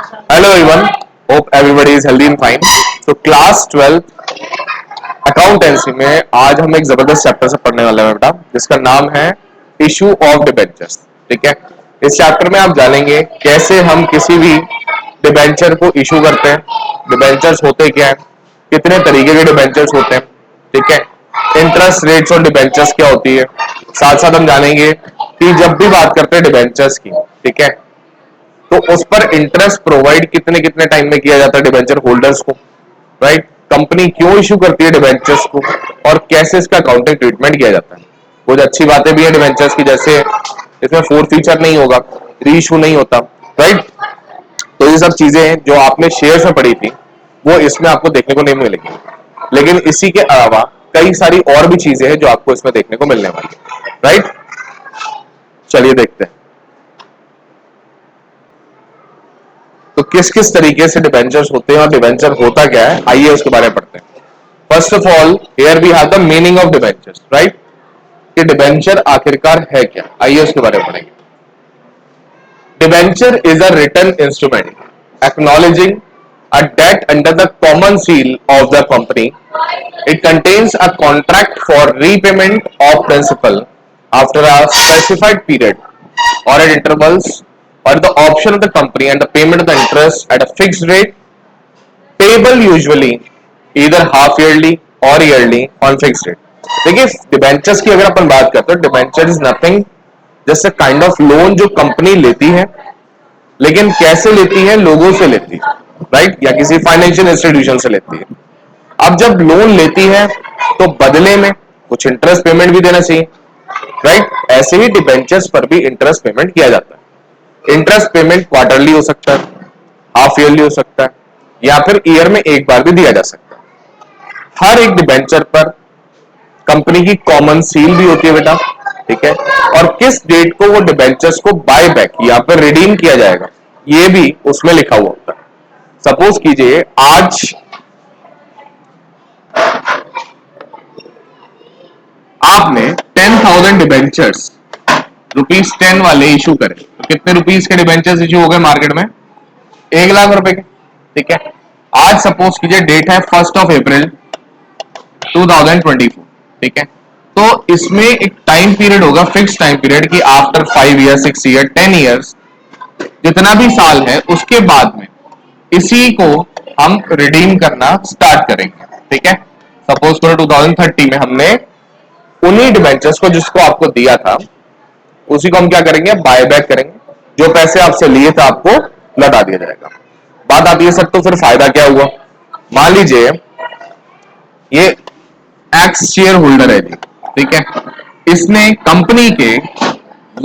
Hello everyone, hope everybody is healthy and fine. So class 12 accountancy में आज हम एक जबरदस्त चैप्टर से पढ़ने वाले हैं बेटा, जिसका नाम है इशू ऑफ डिबेंचर्स। ठीक है, इस चैप्टर में आप जानेंगे कैसे हम किसी भी डिबेंचर को इशू करते हैं, डिबेंचर्स होते क्या है, कितने तरीके के डिबेंचर्स होते हैं, ठीक है, इंटरेस्ट रेट्स और डिबेंचर्स क्या होती है। साथ साथ हम जानेंगे कि जब भी बात करते हैं डिबेंचर्स की, ठीक है, तो उस पर इंटरेस्ट प्रोवाइड कितने कितने टाइम में किया जाता है डिबेंचर होल्डर्स को, राइट। कंपनी क्यों इशू करती है डिबेंचर्स को और कैसे इसका अकाउंटिंग ट्रीटमेंट किया जाता है। कुछ अच्छी बातें भी है डिबेंचर्स की, जैसे इसमें फोर फीचर नहीं होगा, री इशू नहीं होता, राइट। तो ये सब चीजें हैं जो आपने शेयर में पढ़ी थी, वो इसमें आपको देखने को नहीं मिलेगी। लेकिन इसी के अलावा कई सारी और भी चीजें हैं जो आपको इसमें देखने को मिलने वाली है, राइट। चलिए देखते हैं तो किस किस तरीके से डिबेंचर्स होते हैं और डिबेंचर होता क्या है, आइए उसके बारे में पढ़ते हैं। First of all here we have the meaning of debentures, right, कि डिबेंचर आखिरकार है क्या, आइए उसके बारे में पढ़ेंगे। Debenture is a written instrument acknowledging a debt under the common seal of the company. It contains a contract for repayment of principal after a specified period or at intervals, or the option of the company, and the payment of the interest at a fixed rate, payable usually either half yearly or yearly on fixed rate. देखिए debentures की अगर अपन बात करते हैं, debenture is nothing just a kind of loan जो company लेती है, लेकिन कैसे लेती है, लोगों से लेती है, राइट, या किसी फाइनेंशियल इंस्टीट्यूशन से लेती है। अब जब लोन लेती है तो बदले में कुछ इंटरेस्ट पेमेंट भी देना चाहिए, राइट। ऐसे ही डिबेंचर्स पर भी इंटरेस्ट पेमेंट किया जाता है। इंटरेस्ट पेमेंट क्वार्टरली हो सकता है, हाफ ईयरली हो सकता है, या फिर ईयर में एक बार भी दिया जा सकता है। हर एक डिबेंचर पर कंपनी की कॉमन सील भी होती है बेटा, ठीक है, और किस डेट को वो डिबेंचर्स को बाय बैक या फिर रिडीम किया जाएगा ये भी उसमें लिखा हुआ होता है। सपोज कीजिए आज आपने 10,000 डिबेंचर्स ₹10 वाले इशू करे, तो कितने रुपीस के डिबेंचर्स इशू हो गए मार्केट में, 1,00,000 के, ठीक है। आज सपोज कीजिए डेट है 1 अप्रैल 2024, ठीक है। तो इसमें एक टाइम पीरियड होगा, फिक्स टाइम पीरियड, कि आफ्टर 5 ईयर, 6 ईयर, 10 ईयर्स, जितना भी साल है उसके बाद में इसी को हम रिडीम करना स्टार्ट करेंगे, ठीक है। सपोज करो 2030 में हमने उन्हीं डिबेंचर्स को जिसको आपको दिया था उसी को हम क्या करेंगे, बाय बैक करेंगे। जो पैसे आपसे लिए थे आपको लौटा दिया जाएगा। बात आती है सर तो फिर फायदा क्या हुआ। मान लीजिए ये एक्स शेयर होल्डर है जी, ठीक है, इसने कंपनी के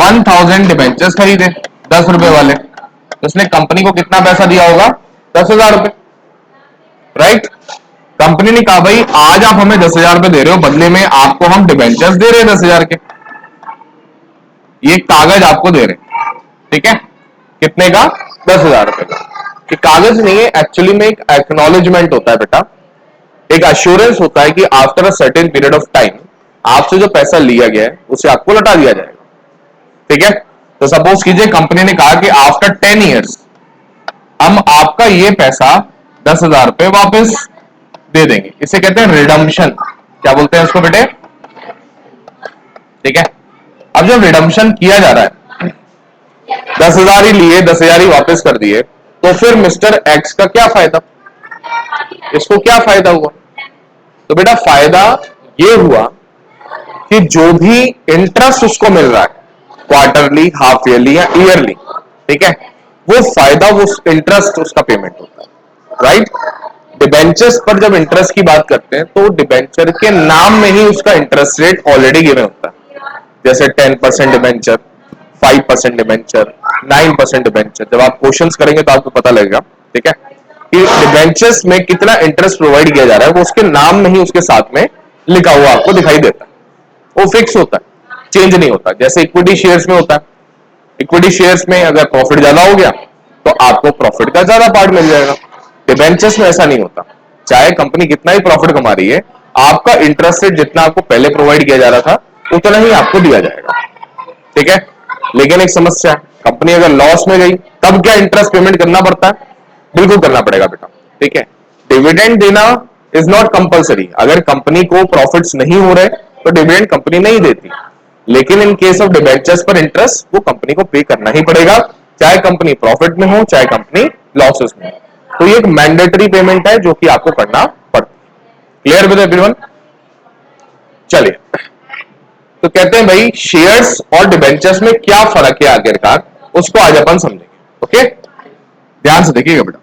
1,000 डिबेंचर्स खरीदे 10 रुपए वाले, तो इसने कंपनी को कितना पैसा दिया होगा, 10,000 रुपए, राइट। कंपनी ने कहा भाई आज आप हमें 10,000 रुपए दे रहे हो, बदले में आपको हम डिबेंचर्स दे रहे हैं 10,000 के, ये कागज आपको दे रहे हैं, ठीक है, कितने का, 10,000 रुपए का। ये कागज नहीं है, एक्चुअली में एक एक्नॉलेजमेंट होता है बेटा, एक अश्योरेंस होता है कि after a certain period of time आपसे जो पैसा लिया गया है उसे आपको लौटा दिया जाएगा, ठीक है। तो सपोज कीजिए कंपनी ने कहा कि आफ्टर 10 ईयर्स हम आपका ये पैसा 10,000 रुपए वापस दे देंगे, इसे कहते हैं रिडम्पशन। क्या बोलते हैं इसको बेटे, ठीक है। अब जब रिडम्पशन किया जा रहा है, 10,000 ही लिए, 10,000 ही वापस कर दिए, तो फिर मिस्टर एक्स का क्या फायदा, इसको क्या फायदा हुआ। तो बेटा फायदा ये हुआ कि जो भी इंटरेस्ट उसको मिल रहा है क्वार्टरली, हाफ ईयरली या ईयरली, ठीक है, वो फायदा, वो इंटरेस्ट उसका पेमेंट होता है, राइट। डिबेंचर्स पर जब इंटरेस्ट की बात करते हैं तो डिबेंचर के नाम में ही उसका इंटरेस्ट रेट ऑलरेडी गिवन होता है, जैसे 10% डिबेंचर, 5% डिबेंचर, 9% डिबेंचर। जब आप क्वेश्चंस करेंगे तो आपको पता लगेगा, ठीक है, कि डिबेंचर्स में कितना इंटरेस्ट प्रोवाइड किया जा रहा है, वो उसके नाम में ही उसके साथ में लिखा हुआ आपको दिखाई देता है, वो फिक्स होता है, चेंज नहीं होता। जैसे इक्विटी शेयर्स में होता है, इक्विटी शेयर्स में अगर प्रॉफिट ज्यादा हो गया तो आपको प्रॉफिट का ज्यादा पार्ट मिल जाएगा। डिबेंचर्स में ऐसा नहीं होता, चाहे कंपनी कितना ही प्रॉफिट कमा रही है, आपका इंटरेस्ट रेट जितना आपको पहले प्रोवाइड किया जा रहा था उतना ही आपको दिया जाएगा, ठीक है। लेकिन एक समस्या है, कंपनी अगर लॉस में गई तब क्या इंटरेस्ट पेमेंट करना पड़ता है, बिल्कुल करना पड़ेगा बेटा, ठीक है। डिविडेंड देना इज नॉट कंपलसरी, अगर कंपनी को प्रॉफिट्स नहीं हो रहे तो डिविडेंड कंपनी नहीं देती, लेकिन इन केस ऑफ डिबेंचर्स पर इंटरेस्ट वो कंपनी को पे करना ही पड़ेगा, चाहे कंपनी प्रॉफिट में हो चाहे कंपनी लॉसेस में हो। तो ये एक मैंडेटरी पेमेंट है जो कि आपको करना पड़ता है। Clear with everyone? चलिए, तो कहते हैं भाई शेयर्स और डिबेंचर्स में क्या फर्क है आखिरकार, उसको आज अपन समझेंगे। ओके, ध्यान से देखिएगा बेटा।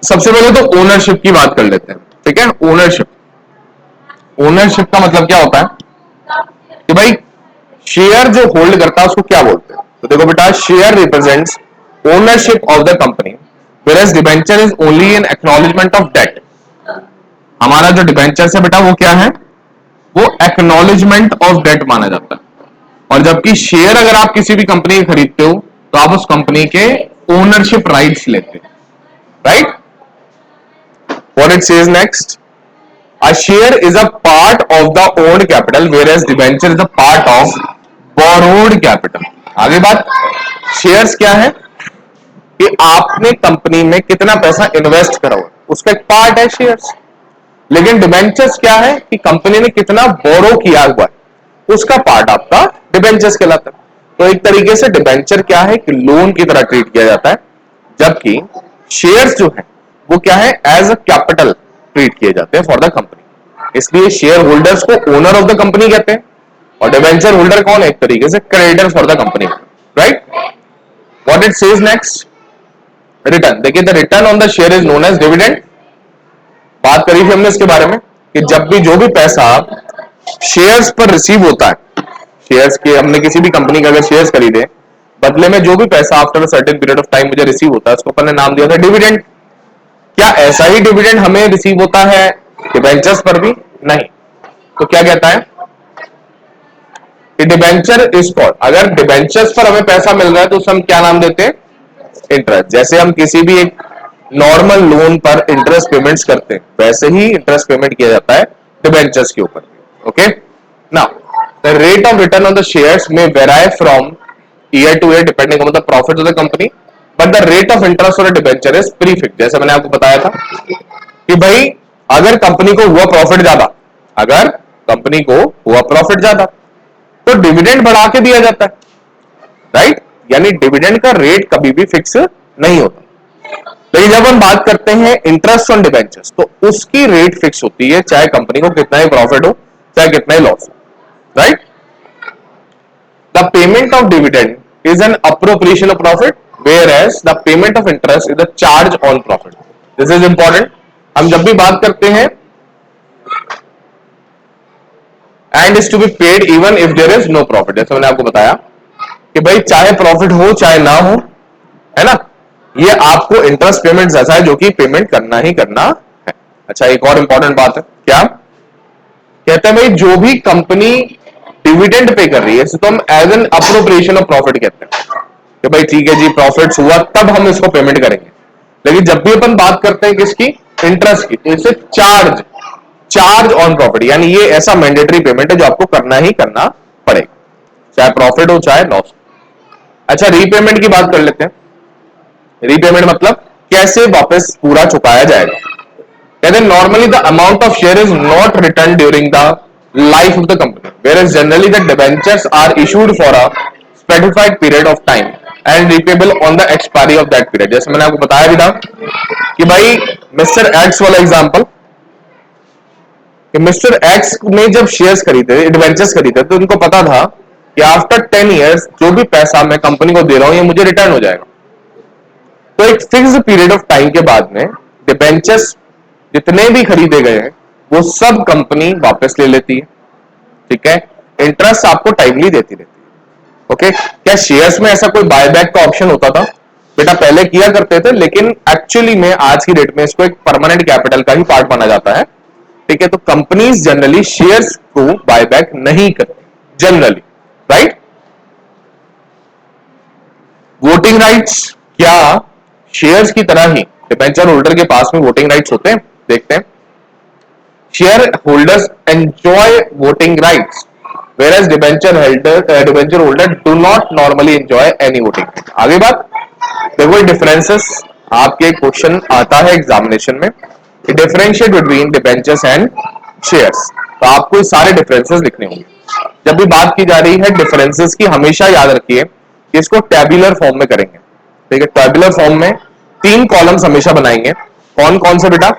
सबसे पहले तो ओनरशिप की बात कर लेते हैं, ठीक है। ओनरशिप, ओनरशिप का मतलब क्या होता है कि भाई शेयर जो होल्ड करता है उसको क्या बोलते हैं। तो देखो बेटा, share represents ownership of the company, whereas debenture is only an acknowledgement of debt. हमारा जो डिबेंचर है बेटा वो क्या है, वो एक्नॉलेजमेंट ऑफ डेट माना जाता है, और जबकि शेयर अगर आप किसी भी कंपनी के खरीदते हो तो आप उस कंपनी के ओनरशिप राइट्स लेते हैं, right. What it says next, a share is a part of the owned capital whereas debenture is a part of borrowed capital। आगे बात, शेयर्स क्या है कि आपने कंपनी में कितना पैसा इन्वेस्ट करा हुआ उसका एक पार्ट है शेयर्स, लेकिन डिबेंचर्स क्या है कि कंपनी ने कितना बोरो किया हुआ है उसका पार्ट आपका डिबेंचर्स कहलाता है। तो एक तरीके से डिबेंचर क्या है कि लोन की तरह ट्रीट किया जाता है, जबकि शेयर्स जो है वो क्या है, एज अ कैपिटल ट्रीट किए जाते हैं फॉर द कंपनी। इसलिए शेयर होल्डर्स को ओनर ऑफ द कंपनी कहते हैं, और डिबेंचर होल्डर कौन है, एक तरीके से creditor for the company, right. What it says next, return. देखिए, the return on the share is known as dividend. बात करी थी हमने इसके बारे में कि जब भी जो भी पैसा शेयर्स पर रिसीव होता है, शेयर्स के, हमने किसी भी कंपनी का अगर शेयर्स खरीदे, बदले में जो भी पैसा after certain period of time मुझे रिसीव होता है उसको अपन ने नाम दिया था डिविडेंड। क्या ऐसा ही डिविडेंड हमें रिसीव होता है डिबेंचर्स पर भी? नहीं। तो क्या कहता है कि डिबेंचर इज कॉल्ड, अगर डिबेंचर्स पर हमें पैसा मिल रहा है तो उसे हम क्या नाम देते हैं, इंटरेस्ट। जैसे हम किसी भी एक नॉर्मल लोन पर इंटरेस्ट पेमेंट्स करते हैं, वैसे ही इंटरेस्ट पेमेंट किया जाता है डिबेंचर्स के ऊपर। Okay, now the rate of return on the shares may vary from year to year depending on the profit of the company, but the rate of interest on the debenture is prefixed. जैसे मैंने आपको बताया था कि भाई अगर company को हुआ प्रॉफिट ज्यादा, अगर कंपनी को हुआ प्रॉफिट ज्यादा तो डिविडेंड बढ़ा के दिया जाता है, राइट। यानी डिविडेंड का रेट कभी भी फिक्स नहीं होता। लेकिन जब हम बात करते हैं इंटरेस्ट ऑन डिबेंचर्स तो उसकी रेट फिक्स होती है, चाहे कंपनी को कितना ही प्रॉफिट हो चाहे कितना ही लॉस हो, right. The payment of dividend is an appropriation of profit, whereas the payment of interest is a charge on profit। This is important। हम जब भी बात करते हैं and is to be paid even if there is no profit, जैसे मैंने आपको बताया कि भाई चाहे प्रॉफिट हो चाहे ना हो, है ना, ये आपको इंटरेस्ट पेमेंट ऐसा है जो कि पेमेंट करना ही करना है। अच्छा, एक और इंपॉर्टेंट बात है, क्या कहते हैं भाई, जो भी कंपनी डिविडेंड पे कर रही है तो हम as an appropriation of profit कहते हैं कि भाई ठीक है जी, प्रॉफिट्स हुआ तब हम इसको पेमेंट करेंगे। लेकिन जब भी अपन बात करते हैं किसकी, इंटरेस्ट की, तो इसे चार्ज ऑन प्रॉफिट, यानी ये ऐसा मैंडेटरी पेमेंट है जो आपको करना ही करना पड़ेगा, चाहे प्रॉफिट हो चाहे लॉस हो। अच्छा, रीपेमेंट की बात कर लेते हैं। रीपेमेंट मतलब कैसे वापस पूरा चुकाया जाएगा। कहते हैं normally the amount of share is not return during the life of the company, where generally the debentures are issued for a specified period of time and repayable on the expiry of that period. जैसे मैंने आपको बताया भी था कि भाई mister X वाला example, कि मिस्टर एक्स ने जब शेयर्स खरीदे, डिबेंचर्स खरीदे, तो उनको पता था कि आफ्टर 10 इयर्स जो भी पैसा मैं कंपनी को दे रहा हूं ये मुझे रिटर्न हो जाएगा। तो एक फिक्स पीरियड ऑफ टाइम के बाद में डिबेंचर्स जितने भी खरीदे गए हैं वो सब कंपनी वापस ले लेती है, ठीक है। इंटरेस्ट आपको टाइमली देती रहती है। ओके, क्या शेयर्स में ऐसा कोई बायबैक का ऑप्शन होता था? बेटा पहले किया करते थे, लेकिन एक्चुअली में आज की डेट में इसको एक परमानेंट कैपिटल का ही पार्ट माना जाता है, ठीक है। तो कंपनीज जनरली शेयर्स को बायबैक नहीं करती जनरली, राइट। वोटिंग राइट्स, क्या शेयर्स की तरह ही डिबेंचर होल्डर के पास में वोटिंग राइट्स होते हैं? देखते हैं। Share holders enjoy voting rights, whereas debenture holder do not normally enjoy any voting. आगे बात देखो, डिफरेंसेस आपके क्वेश्चन आता है एग्जामिनेशन में, differentiate between debentures and shares. तो आपको सारे डिफरेंसेस लिखने होंगे। जब भी बात की जा रही है डिफरेंसेस की, हमेशा याद रखिए कि इसको टेबुलर फॉर्म में करेंगे। ठीक है, टेबुलर फॉर्म में 3 कॉलम्स हमेशा बनाएंगे। कौन कौन से बेटा?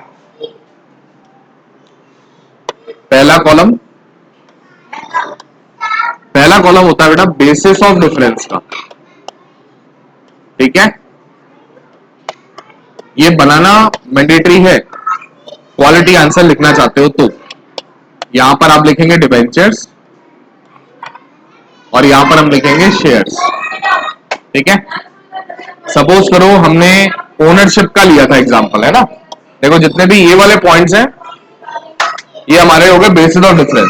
पहला कॉलम होता है बेटा बेसिस ऑफ डिफरेंस का। ठीक है, ये बनाना मैंडेटरी है, क्वालिटी आंसर लिखना चाहते हो तो। यहां पर आप लिखेंगे डिबेंचर्स और यहां पर हम लिखेंगे शेयर्स। ठीक है, सपोज करो हमने ओनरशिप का लिया था एग्जांपल, है ना। देखो जितने भी ये वाले पॉइंट्स हैं ये हमारे हो गए बेसिस ऑफ डिफरेंस।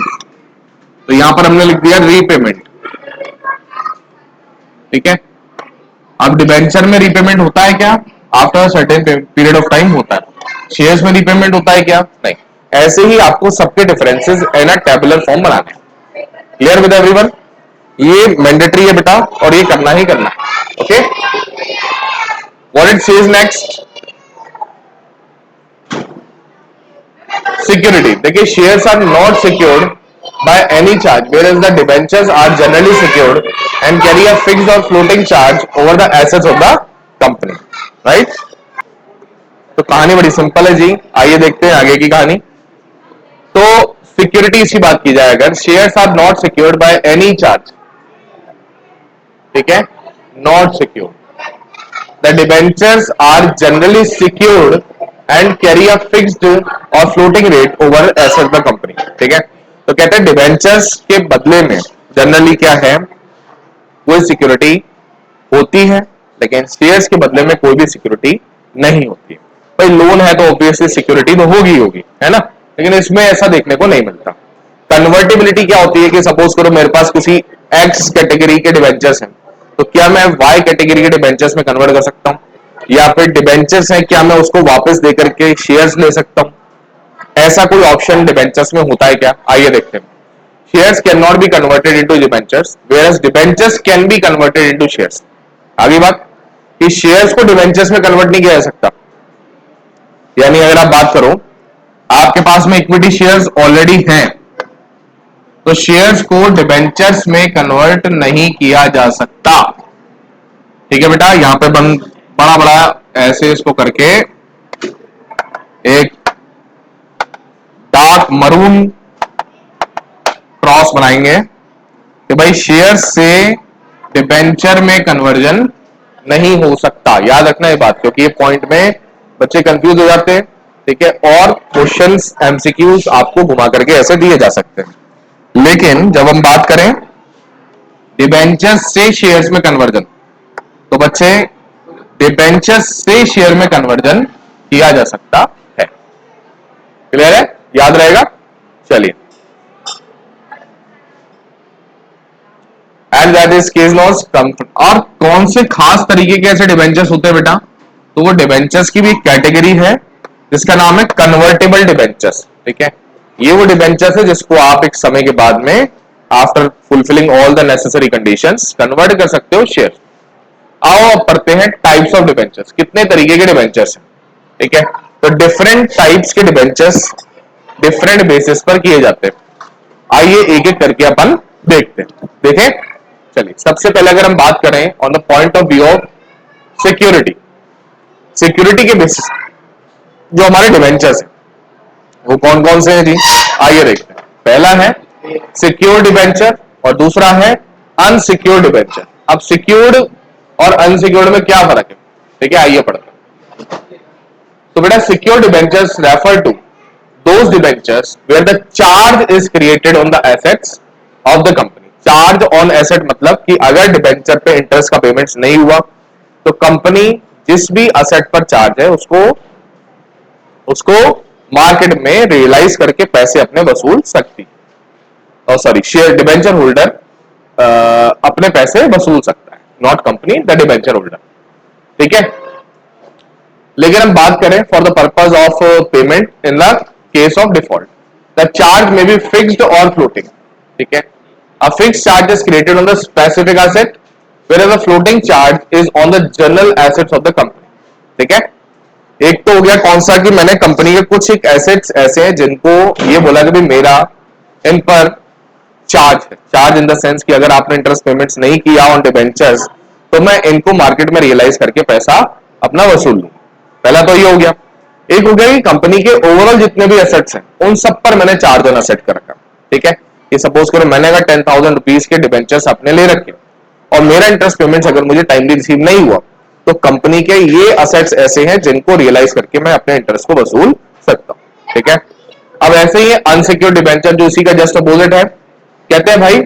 तो यहां पर हमने लिख दिया रीपेमेंट। ठीक है, अब डिबेंचर में रीपेमेंट होता है क्या? After certain period of time होता है। शेयर्स में रीपेमेंट होता है क्या? नहीं। ऐसे ही आपको सबके differences in a tabular form बनाने हैं। Clear with everyone? ये मैंडेटरी है बेटा और ये करना ही करना है। Okay, what it says next? Security. देखिए, shares are not secured by any charge, whereas the debentures are generally secured and carry a fixed or floating charge over the assets of the company, right? तो कहानी बड़ी simple है जी, आइए देखते हैं आगे की कहानी। तो सिक्योरिटीज की बात की जाए अगर, shares are not secured by any charge. ठीक है, not secured. The debentures are generally secured and carry a fixed or floating rate over asset the company. ठीक है, तो कहते हैं डिबेंचर्स के बदले में जनरली क्या है, कोई सिक्योरिटी होती है, लेकिन शेयर्स के बदले में कोई भी सिक्योरिटी नहीं होती है। भाई लोन है तो ऑब्वियसली सिक्योरिटी तो होगी होगी, है ना, लेकिन इसमें ऐसा देखने को नहीं मिलता। कन्वर्टिबिलिटी क्या होती है कि सपोज करो मेरे पास किसी एक्स कैटेगरी के डिबेंचर्स हैं, तो क्या मैं वाई कैटेगरी के डिबेंचर्स में कन्वर्ट कर सकता हूं, या फिर डिबेंचर्स हैं क्या मैं उसको वापस देकर के शेयर्स ले सकता हूं? ऐसा कोई ऑप्शन डिबेंचर्स में होता है क्या? आइए देखते हैं। Shares can not be converted into debentures, whereas debentures can be converted into shares. आगे बात कि शेयर्स को डिबेंचर्स में कन्वर्ट नहीं किया जा सकता। यानी अगर आप बात करो आपके पास में इक्विटी शेयर्स ऑलरेडी हैं, तो शेयर्स को डिबेंचर्स में कन्वर्ट नहीं किया जा सकता। ठीक है बेटा, यहां पे बड़ा बड़ा ऐसे इसको करके एक डार्क मरून क्रॉस बनाएंगे कि भाई शेयर से डिबेंचर में कन्वर्जन नहीं हो सकता। याद रखना ये बात, क्योंकि ये पॉइंट में बच्चे कंफ्यूज हो जाते हैं। ठीक है, और क्वेश्चंस एमसीक्यूज आपको घुमा करके ऐसे दिए जा सकते हैं। लेकिन जब हम बात करें डिबेंचर्स से शेयर्स में कन्वर्जन, तो बच्चे डिबेंचर्स से शेयर में कन्वर्जन किया जा सकता है। क्लियर है? याद रहेगा? चलिए, and that is case laws. और कौन से खास तरीके के ऐसे डिबेंचर्स होते हैं बेटा? तो वो डिबेंचर्स की भी कैटेगरी है जिसका नाम है कन्वर्टेबल डिबेंचर्स। ठीक है, ये वो डिबेंचर्स है जिसको आप एक समय के बाद में after fulfilling all the necessary conditions convert कर सकते हो शेयर। आओ अब पढ़ते हैं टाइप्स ऑफ डिबेंचर्स, कितने तरीके के डिबेंचर्स हैं। ठीक है, तो डिफरेंट टाइप्स के डिबेंचर्स डिफरेंट बेसिस पर किए जाते हैं। आइए एक एक करके अपन देखते हैं। देखें, चलिए सबसे पहले अगर हम बात करें on the point of view of security, security के बेसिस जो हमारे डिबेंचर्स हैं वो कौन कौन से हैं जी? आइए देखते हैं। पहला है सिक्योर डिबेंचर और दूसरा है अनसिक्योर डिबेंचर। अब सिक्योर्ड और अनसिक्योर्ड में क्या फर्क है? ठीक है, आइए पढ़ते हैं। तो बेटा secure debentures refer to those debentures where the charge is created on the assets of the company. Charge on asset मतलब कि अगर डिबेंचर पे इंटरेस्ट का पेमेंट नहीं हुआ तो कंपनी जिस भी एसेट पर चार्ज है उसको मार्केट में रियलाइज करके पैसे अपने वसूल सकती, और सॉरी शेयर डिबेंचर होल्डर अपने पैसे वसूल सकता है, not company, the debenture holder. ठीक है, लेकिन हम बात करें for the purpose of payment in the case of default, the charge में बी फिक्स्ड और फ्लोटिंग। ठीक है, a fixed charge is created on the specific asset whereas a floating charge is on the general assets of the company. ठीक है, एक तो हो गया कौन सा कि मैंने कंपनी के कुछ एक एसेट्स ऐसे हैं जिनको ये बोला कि भाई मेरा इन पर चार्ज है, चार्ज इन द सेंस कि अगर आपने इंटरेस्ट पेमेंट्स नहीं किया ऑन डिबेंचर्स तो मैं इनको मार्केट में रियलाइज करके पैसा अपना वसूल लूं। पहला तो ये हो गया। एक हो गया कि कंपनी के ओवरऑल जितने भी एसेट्स हैं उन सब पर मैंने चार्ज होना सेट कर रखा। ठीक है, ये सपोज करो मैंने अगर 10,000 रुपीज के डिबेंचर्स अपने ले रखे और मेरा इंटरेस्ट पेमेंट्स अगर मुझे टाइमली रिसीव नहीं हुआ तो कंपनी के ये असेट्स ऐसे हैं जिनको रियलाइज करके मैं अपने इंटरेस्ट को वसूल सकता हूं। ठीक है, अब ऐसे ही अनसिक्योर्ड डिबेंचर जो इसी का जस्ट अपोजिट है, कहते हैं भाई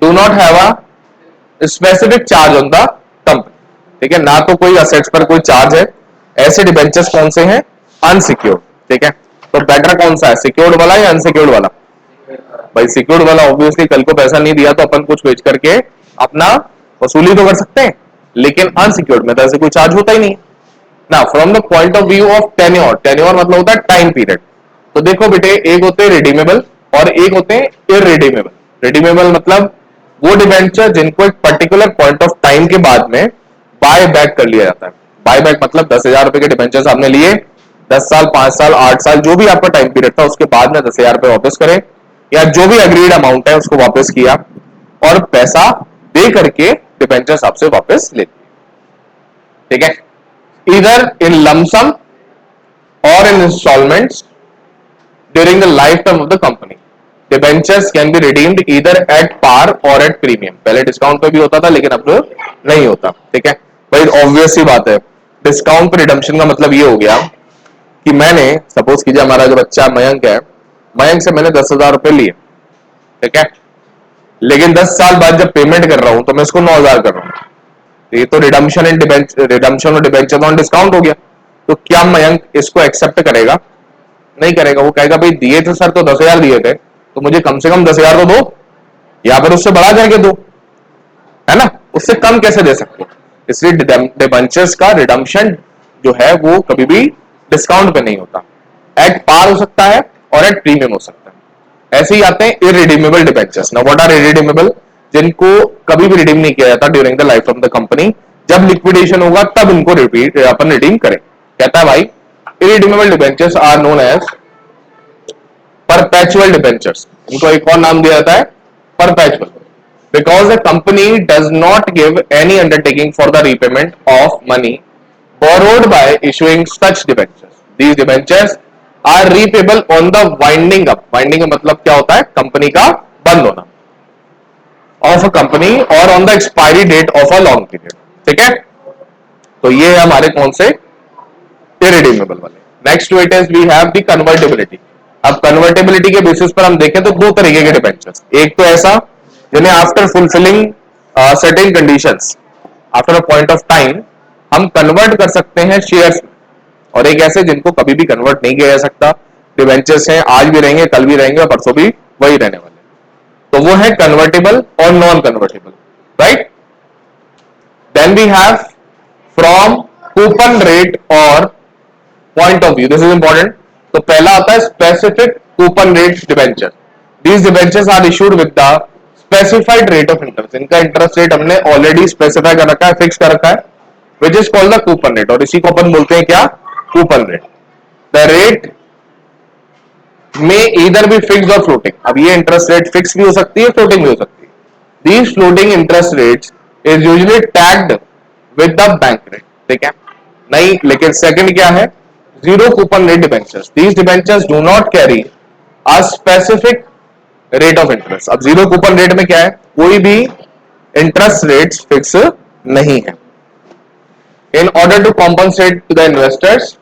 do not have a specific charge on the company. ठीक है, ना तो कोई असेट्स पर कोई चार्ज है। ऐसे डिबेंचर्स कौन से हैं? अनसिक्योर्ड। ठीक है, तो बेटर कौन सा है, सिक्योर्ड वाला या अनसिक्योर्ड वाला? भाई सिक्योर्ड वाला ऑब्वियसली कल को पैसा नहीं दिया तो अपन कुछ बेच करके अपना वसूली तो कर सकते हैं, लेकिन अनसिक्योर्ड में तो ऐसे कोई चार्ज होता ही नहीं ना। From the point of view of tenure, tenure मतलब होता है टाइम पीरियड। तो देखो बेटे, एक होते हैं रिडीमेबल और एक होते हैं इररिडीमेबल। रिडीमेबल मतलब वो डिबेंचर जिनको एक पर्टिकुलर पॉइंट ऑफ टाइम के बाद में बाय बैक कर लिया जाता है। बाय बैक मतलब 10,000 रुपए के डिबेंचर्स आपने लिए, 10 साल, 5 साल, 8 साल जो भी आपका टाइम पीरियड था उसके बाद में 10,000 रुपए वापस करें या जो भी अग्रीड अमाउंट है उसको वापस किया और पैसा दे करके डिबेंचर्स आपसे वापस ले। ठीक है, इधर in lump sum or in instalments during the lifetime of the company. Debentures can be redeemed either at par or at premium. पहले डिस्काउंट पे भी होता था लेकिन अब नहीं होता। ठीक है भाई, ऑब्वियस सी बात है, डिस्काउंट पे रिडम्पशन का मतलब ये हो गया कि मैंने सपोज कीजिए हमारा जो बच्चा मयंक है, मयंक से मैंने 10,000 रुपए लिए। ठीक है, लेकिन 10 साल बाद जब पेमेंट कर रहा हूं तो मैं इसको 9,000 कर रहा हूं। तो ये तो रिडम्पशन एंड रिडम्पशन और डिबेंचर ऑन डिस्काउंट हो गया। तो क्या मयंक इसको एक्सेप्ट करेगा? नहीं करेगा। वो कहेगा भाई दिए थे सर तो 10,000 दिए थे तो मुझे कम से कम 10,000 तो दो, या फिर उससे बढ़ा करके दो, है ना। उससे कम कैसे दे सकते हो? इसलिए डिबेंचर्स का रिडम्पशन जो है वो कभी भी डिस्काउंट पे नहीं होता, एट पार हो सकता है और एट प्रीमियम हो सकता है। ऐसे ही आते हैं irredeemable debentures. Now what are irredeemable? जिनको कभी भी रिडीम नहीं किया जाता during the life of the company, जब लिक्विडेशन होगा तब इनको अपन रिडीम करें। कहता है भाई irredeemable debentures are known as perpetual debentures. इनको एक और नाम दिया जाता है perpetual, because the company does not give any undertaking for the repayment of money borrowed by issuing such debentures. These debentures are repayable on the winding up. Winding up मतलब क्या होता है? कंपनी का बंद होना of a company or on the expiry date of a long period. ठीक है, तो ये है हमारे कौन से irredeemable वाले। Next to it is we have the convertibility. अब कन्वर्टेबिलिटी के बेसिस पर हम देखें तो दो तरीके के डिबेंचर्स, एक तो ऐसा जिन्हें after fulfilling certain conditions after a point of time हम कन्वर्ट कर सकते हैं शेयर्स में, और एक ऐसे जिनको कभी भी कन्वर्ट नहीं किया जा सकता। डिबेंचर्स हैं, आज भी रहेंगे, कल भी रहेंगे और परसों भी वही रहने वाले, तो वो है convertible or non convertible, right. Then we have from coupon rate और point of view, this is important. तो पहला आता है specific coupon rate debenture. These debentures are issued with the specified rate of interest. इनका interest rate हमने already specify कर रखा है, फिक्स कर रखा है, which is called the coupon rate, और इसी को अपन बोलते हैं क्या? Coupon rate. द रेट में either be fixed or floating. अब ये इंटरेस्ट रेट फिक्स भी हो सकती है, फ्लोटिंग भी हो सकती है। These floating interest rates is usually tagged with the bank rate. ठीक है, नहीं, लेकिन सेकंड क्या है? Zero coupon rate debentures. These debentures do not carry a specific rate of interest. अब जीरो कूपन रेट में क्या है? कोई भी इंटरेस्ट रेट फिक्स नहीं है। In order to compensate to the investors,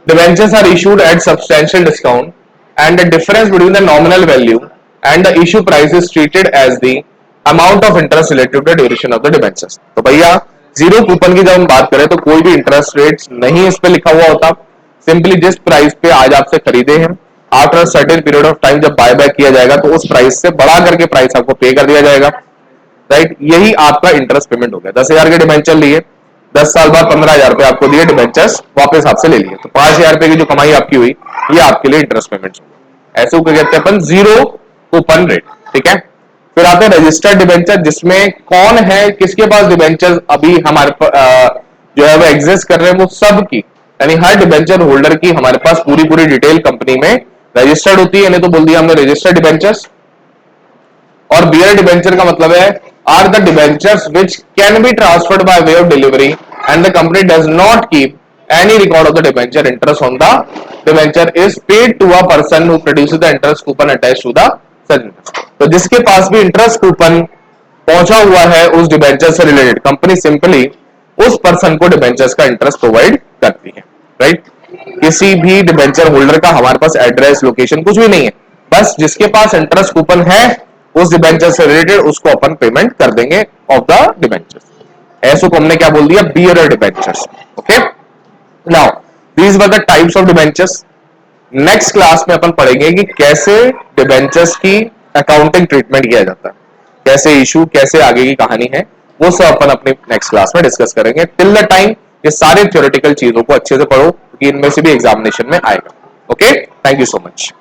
debentures are issued at substantial discount and the difference between the nominal value and the issue price is treated as the amount of interest related to the duration of the debentures. तो भैया zero coupon की जब हम बात करें तो कोई भी इंटरेस्ट रेट नहीं इस पे लिखा हुआ होता। सिंपली जिस प्राइस पे आज आपसे खरीदे हैं, after certain period of time जब बाय बैक किया जाएगा तो उस प्राइस से बढ़ा करके प्राइस आपको पे कर दिया जाएगा, राइट। यही आपका इंटरेस्ट पेमेंट हो गया। 10,000 के डिबेंचर लिए, 10 साल बाद 15,000 रुपए आपको दिए, डिबेंचर्स वापस आपसे ले लिए, तो 5,000 रुपए की जो कमाई आपकी हुई ये आपके लिए इंटरेस्ट पेमेंट होगा। ऐसे को कहते हैं अपन जीरो कूपन रेट। ठीक है, फिर आते हैं रजिस्टर्ड डिबेंचर, जिसमें कौन है, किसके पास डिबेंचर अभी हमारे जो है वो एग्जिस्ट कर रहे हैं वो सब की, यानी हर डिबेंचर होल्डर की हमारे पास पूरी डिटेल कंपनी में रजिस्टर्ड होती है, यानी तो बोल दिया हमने रजिस्टर्ड डिबेंचर्स। और बियर डिबेंचर का मतलब है are the debentures which can be transferred by way of delivery and the company does not keep any record of the debenture interest on the debenture is paid to a person who produces the interest coupon attached to the cell. तो जिसके पास भी interest coupon पहुंचा हुआ है उस debenture से related, company simply उस person को डिबेंचर्स का इंटरेस्ट प्रोवाइड करती है, राइट। किसी भी डिबेंचर होल्डर का हमारे पास एड्रेस लोकेशन कुछ भी नहीं है, बस जिसके पास इंटरेस्ट कूपन है उस डिबेंचर से रिलेटेड उसको अपन पेमेंट कर देंगे ऑफ द डिबेंचर्स। ऐसो को हमने क्या बोल दिया, bearer debentures. Okay, now these were the types of debentures. Next class में अपन पढ़ेंगे कि कैसे डिबेंचर्स की अकाउंटिंग ट्रीटमेंट किया जाता है, कैसे इशू, कैसे आगे की कहानी है, वो सब अपन अपने नेक्स्ट क्लास में डिस्कस करेंगे। टिल द टाइम ये सारे थ्योरेटिकल चीजों को अच्छे से पढ़ो क्योंकि इनमें से भी एग्जामिनेशन में आएगा। Okay, thank you so much.